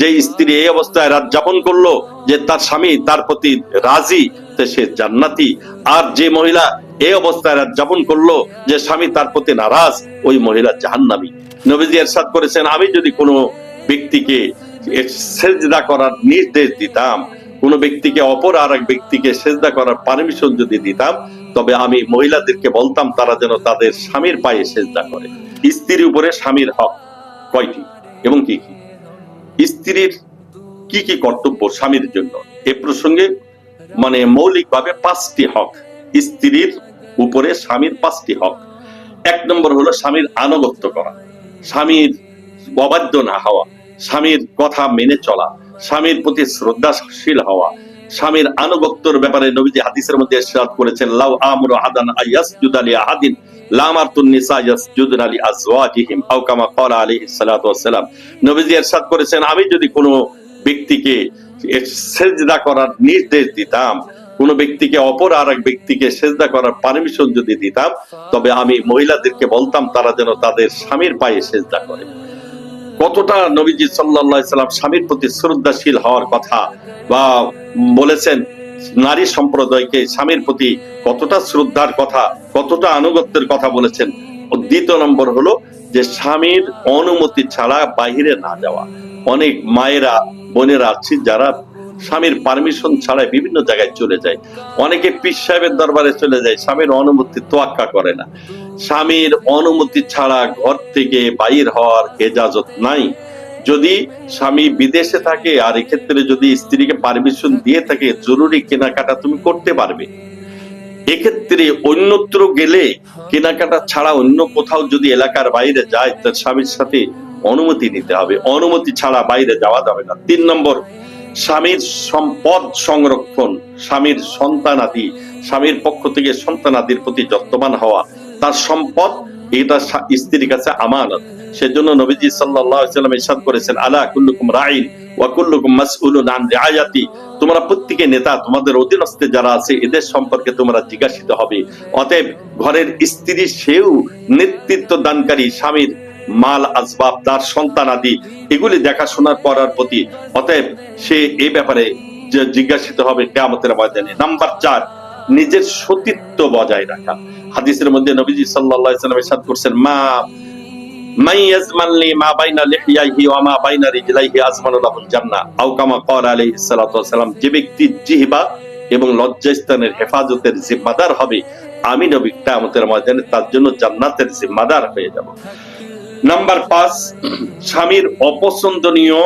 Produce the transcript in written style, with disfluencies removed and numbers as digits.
যে স্ত্রী এই অবস্থায় রাত যাপন করলো যে তার স্বামী তার প্রতি রাজি, সে জান্নাতি। আর যে মহিলা এই অবস্থায় রাত যাপন করলো যে স্বামী তার প্রতি নারাজ, ওই মহিলা জাহান্নামী। নবীজি ইরশাদ করেছেন, আমি যদি কোনো ব্যক্তিকে সেজদা করার নির্দেশ দিতাম, কোন ব্যক্তিকে অপর আর এক ব্যক্তিকে সেজদা করার পারমিশন যদি দিতাম, তবে আমি মহিলাদেরকে বলতাম তারা যেন তাদের স্বামীর পায়ে সেজদা করে। স্ত্রীর উপরে স্বামীর হক কয়টি এবং কি কি? স্ত্রীর কি কি কর্তব্য স্বামীর জন্য? এ প্রসঙ্গে মৌলিকভাবে 5টি হক স্ত্রীর উপরে স্বামীর 5টি হক। 1 নম্বর হলো স্বামীর আনুগত্য করা, স্বামীর অবাধ্য না হওয়া, স্বামীর কথা মেনে চলা, স্বামীর প্রতি শ্রদ্ধাশীল হওয়া। স্বামীর আনুগত্যের ব্যাপারে নবীজি হাদিসের মধ্যে ইরশাদ করেছেন, লাউ আমরু আহাদান আয়াসজুদা লিআহাদিন লামারতুন নিসা ইয়াসজুদনা লিআজওয়াজিহিম আও কামা ক্বালা আলাইহিস সালাতু ওয়াস সালাম। নবীজি ইরশাদ করেছেন, আমি যদি কোনো ব্যক্তিকে সেজদা করার নির্দেশ দিতাম, কোন ব্যক্তিকে অপর আর এক ব্যক্তিকে সেজদা করার পারমিশন যদি দিতাম, তবে আমি মহিলাদেরকে বলতাম তারা যেন তাদের স্বামীর পায়ে সেজদা করে। কতটা নবীজি সাল্লাল্লাহু আলাইহি সাল্লাম স্বামীর প্রতি শ্রদ্ধাশীল হওয়ার কথা বা বলেছেন, নারী সম্প্রদায়কে স্বামীর প্রতি কতটা শ্রদ্ধার কথা, কতটা আনুগত্যের কথা বলেছেন। 2 নম্বর হলো যে স্বামীর অনুমতি ছাড়া বাহিরে না যাওয়া। অনেক মায়েরা বোনেরা আছে যারা স্বামীর পারমিশন ছাড়াই বিভিন্ন জায়গায় চলে যায়। অনেকে পীর সাহেবের দরবারে চলে যায়, স্বামীর অনুমতি তোয়াক্কা করে না। স্বামীর অনুমতি ছাড়া ঘর থেকে বাইর হওয়ার ইজাজত নাই। যদি স্বামী বিদেশে থাকে আর এক্ষেত্রে যদি স্ত্রীকে পারমিশন দিয়ে থাকে, জরুরি কেনাকাটা তুমি করতে পারবে। এক্ষেত্রে অন্যত্র গেলে কেনাকাটা ছাড়া অন্য কোথাও যদি এলাকার বাইরে যায়, তার স্বামীর সাথে অনুমতি নিতে হবে, অনুমতি ছাড়া বাইরে যাওয়া যাবে না। 3 নম্বর স্বামীর সম্পদ সংরক্ষণ, স্বামীর সন্তানাদি, স্বামীর পক্ষ থেকে সন্তানাদির প্রতি যত্নবান হওয়া। তার সম্পদ এটা স্ত্রীর কাছে আমানত। সেজন্য নবীজি সাল্লাল্লাহু আলাইহি ওয়াসাল্লাম ইরশাদ করেছেন, আলা কুল্লুকুম রাঈন ওয়া কুল্লুকুম মাসউলুন আন রিআয়াতি। তোমরা প্রত্যেকে নেতা, তোমাদের অধীনস্থে যারা আছে এদের সম্পর্কে তোমরা জিজ্ঞাসিত হবে। অতএব ঘরের স্ত্রী সেও নেতৃত্ব দানকারী, স্বামীর মাল আসবাব, তার সন্তান আদি এগুলি দেখাশোনা করার প্রতি, অতএব সে এই ব্যাপারে জিজ্ঞাসিত হবে কিয়ামতের ময়দানে। নাম্বার 4, নিজের সতীত্ব বজায় রাখা। হাদিসের মধ্যে নবীজি সাল্লাল্লাহু আলাইহি ওয়াসাল্লাম ইরশাদ করেছেন, মান ইয়াজমানলি মা বাইনা লিহিয়াহি ওয়া মা বাইনা রিজলাইহি আজমানু লাহুল জান্নাহ আও কামা ক্বালা আলাইহিস সালাতু ওয়াস সালাম। যে ব্যক্তি জিহবা এবং লজ্জাস্থানের হেফাজতের জিম্মাদার হবে, আমি নবী কিয়ামতের ময়দানে তার জন্য জান্নাতের জিম্মাদার হয়ে যাব। নাম্বার 5, স্বামীর অপছন্দনীয়